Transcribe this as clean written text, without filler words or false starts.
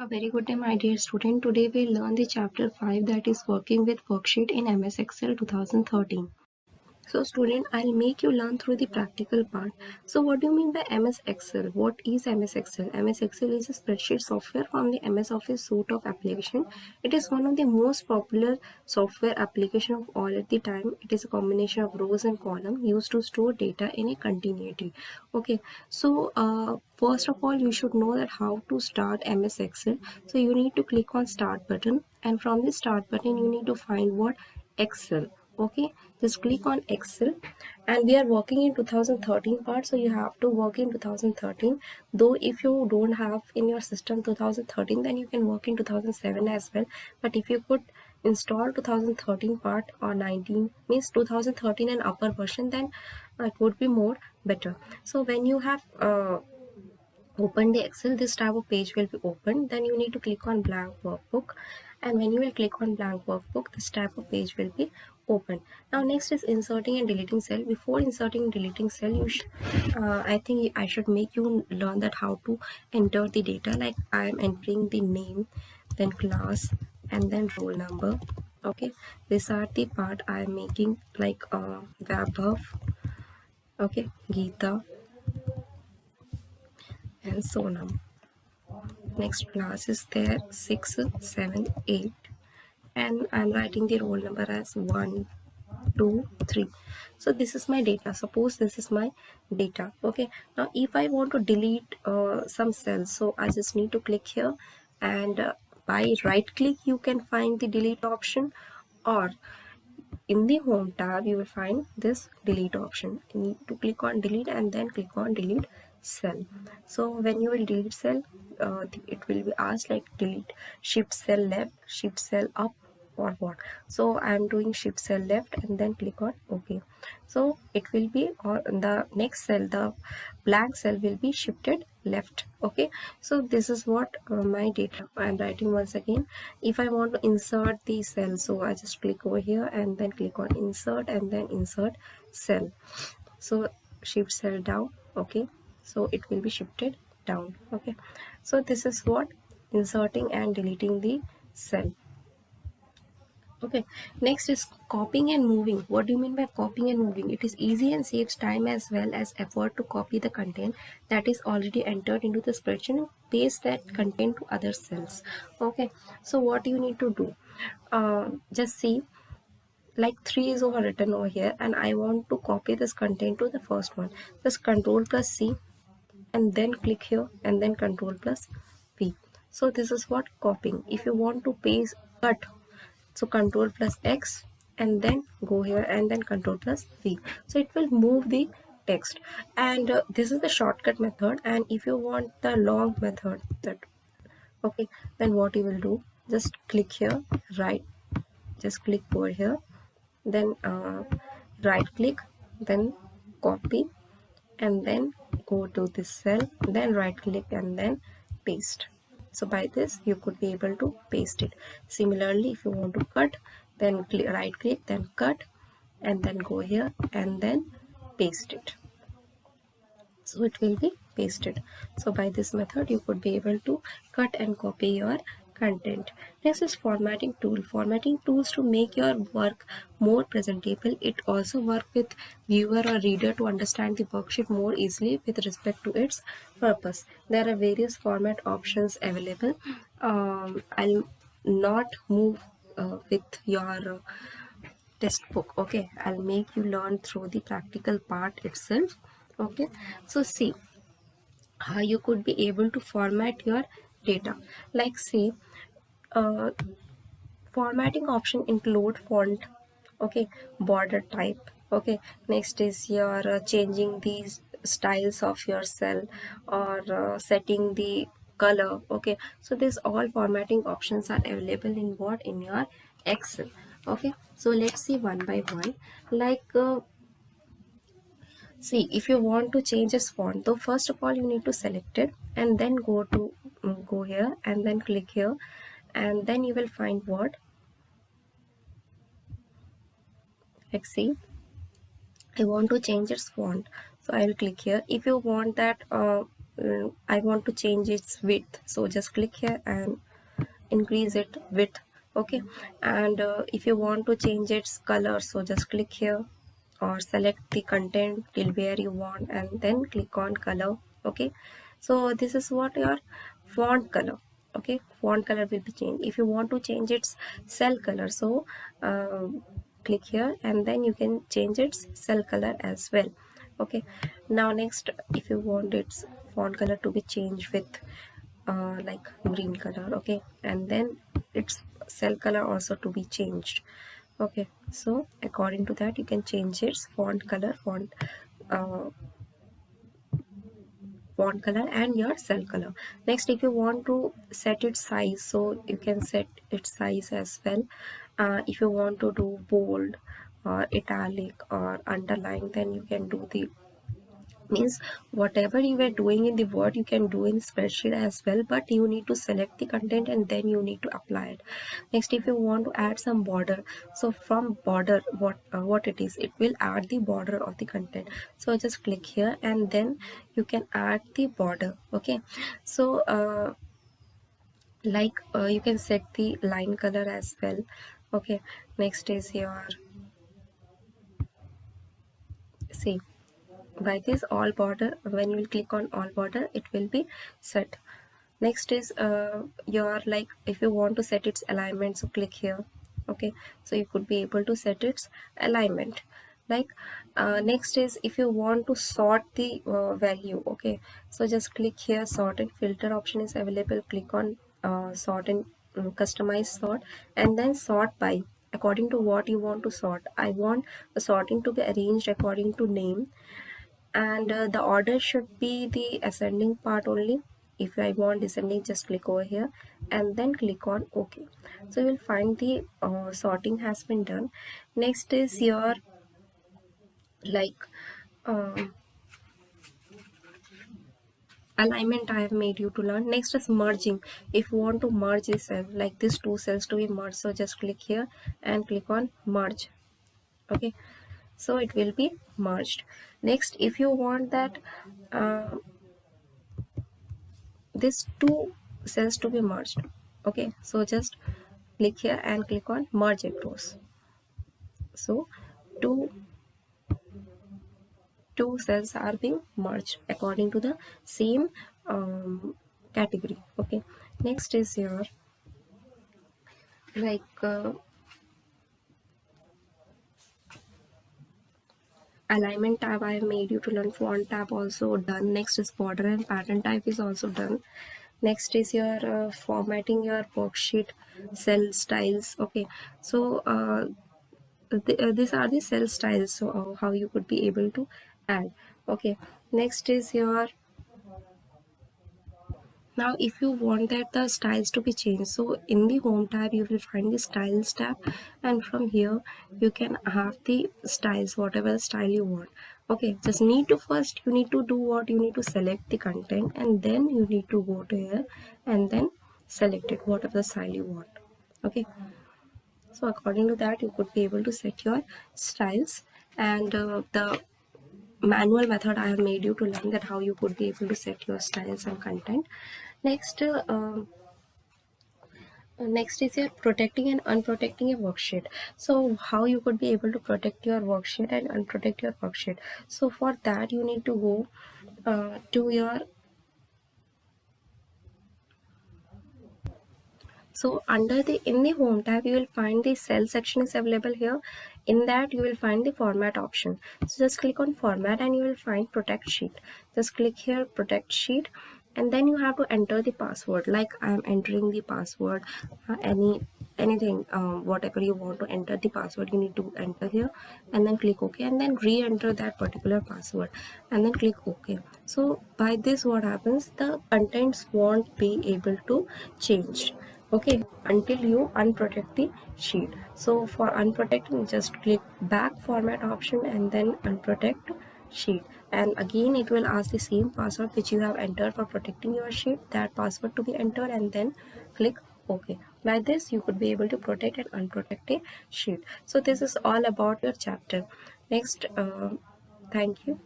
A very good day, my dear student. Today we'll learn the chapter 5, that is working with worksheet in MS Excel 2013. So student, I'll make you learn through the practical part. So what do you mean by MS Excel? What is MS Excel? MS Excel is a spreadsheet software from the MS Office suite of application. It is one of the most popular software application of all at the time. It is a combination of rows and columns used to store data in a continuity. Okay, so first of all, you should know that how to start MS Excel. So you need to click on start button, and from the start button you need to find what Excel. Okay, just click on Excel, and we are working in 2013 part, so you have to work in 2013. Though if you don't have in your system 2013, then you can work in 2007 as well. But if you could install 2013 part or 19 means 2013 and upper version, then it would be more better. So when you have open the Excel, this type of page will be open. Then you need to click on blank workbook, and when you will click on blank workbook, this type of page will be open. Now next is inserting and deleting cell. Before inserting and deleting cell, I think I should make you learn that how to enter the data. Like I am entering the name, then class, and then roll number. Okay, these are the part I am making, like Vaibhav, okay, Geeta, and Sonam. Next class is there 6, 7, 8, and I'm writing the roll number as 1, 2, 3. So this is my data. Suppose this is my data. Okay, now if I want to delete some cells, so I just need to click here, and by right click you can find the delete option, or in the home tab you will find this delete option. You need to click on delete and then click on delete cell. So when you will delete cell, it will be asked like delete shift cell left, shift cell up, or what. So I am doing shift cell left and then click on OK. So it will be on the next cell, the blank cell will be shifted left. Okay, so this is what my data I am writing once again. If I want to insert the cell, so I just click over here and then click on insert and then insert cell. So shift cell down. Okay, so it will be shifted down. Okay, so this is what inserting and deleting the cell. Okay, next is copying and moving. What do you mean by copying and moving? It is easy and saves time as well as effort to copy the content that is already entered into the spreadsheet and paste that content to other cells. Okay, so what you need to do, just see, like 3 is overwritten over here, and I want to copy this content to the first one. Just Control plus C and then click here and then Control plus V. So this is what copying. If you want to paste cut, so Control plus X and then go here and then Control plus V. So it will move the text, and this is the shortcut method. And if you want the long method, that okay, then what you will do, just click here, right, just click over here, then right click, then copy, and then go to this cell, then right click and then paste. So by this you could be able to paste it. Similarly, if you want to cut, then right click, then cut, and then go here and then paste it. So it will be pasted. So by this method you could be able to cut and copy your content. Next is formatting tool. Formatting tools to make your work more presentable. It also work with viewer or reader to understand the worksheet more easily with respect to its purpose. There are various format options available. I'll not move with your textbook. Okay, I'll make you learn through the practical part itself. Okay, so see how you could be able to format your data. Like say, uh, formatting option include font, okay, border type. Okay, next is your changing these styles of your cell, or setting the color. Okay, so this all formatting options are available in what, in your Excel. Okay, so let's see one by one. Like see, if you want to change its font, though first of all you need to select it and then go to go here and then click here, and then you will find what, like see, I want to change its font, so I will click here. If you want that I want to change its width, so just click here and increase it width. Okay, and if you want to change its color, so just click here or select the content till where you want and then click on color. Okay, so this is what your font color. Okay, font color will be changed. If you want to change its cell color, so uh, click here and then you can change its cell color as well. Okay, now next, if you want its font color to be changed with like green color, okay, and then its cell color also to be changed. Okay, so according to that you can change its font color, uh, font color and your cell color. Next, if you want to set its size, so you can set its size as well. If you want to do bold or italic or underline, then you can do the, means whatever you were doing in the word you can do in spreadsheet as well, but you need to select the content and then you need to apply it. Next, if you want to add some border, so from border, what it is, it will add the border of the content. So just click here and then you can add the border. Okay, so you can set the line color as well. Okay, next is your, see, by this all border, when you will click on all border it will be set. Next is your, like if you want to set its alignment, so click here. Okay, so you could be able to set its alignment. Like next is if you want to sort the value. Okay, so just click here, sort and filter option is available. Click on sort and customize sort, and then sort by according to what you want to sort. I want the sorting to be arranged according to name, and the order should be the ascending part only. If I want descending, just click over here and then click on OK. So you will find the sorting has been done. Next is your, like um, alignment I have made you to learn. Next is merging. If you want to merge this cell, like these two cells to be merged, so just click here and click on merge. Okay, so it will be merged. Next, if you want that uh, these two cells to be merged, okay, so just click here and click on merge across. So two two cells are being merged according to the same category. Okay, next is your, like alignment tab I have made you to learn. Font tab also done. Next is border and pattern type is also done. Next is your formatting your worksheet cell styles. Okay, so these are the cell styles, so how you could be able to add. Okay, next is your, now if you want that the styles to be changed, so in the home tab you will find the styles tab, and from here you can have the styles, whatever style you want. Okay, just need to, first you need to do what, you need to select the content and then you need to go to here and then select it, whatever style you want. Okay, so according to that you could be able to set your styles, and the manual method I have made you to learn that how you could be able to set your styles and content. Next, next is your protecting and unprotecting a worksheet. So how you could be able to protect your worksheet and unprotect your worksheet. So for that you need to go to your, so under the, in the home tab you will find the cell section is available here. In that you will find the format option, so just click on format and you will find protect sheet. Just click here protect sheet, and then you have to enter the password, like I am entering the password, anything, whatever you want to enter the password you need to enter here, and then click OK and then re-enter that particular password and then click OK. So by this what happens, the contents won't be able to change. Okay, until you unprotect the sheet. So for unprotecting, just click back format option and then unprotect sheet, and again it will ask the same password which you have entered for protecting your sheet, that password to be entered, and then click OK. Like this you could be able to protect and unprotect a sheet. So this is all about your chapter. Next, thank you.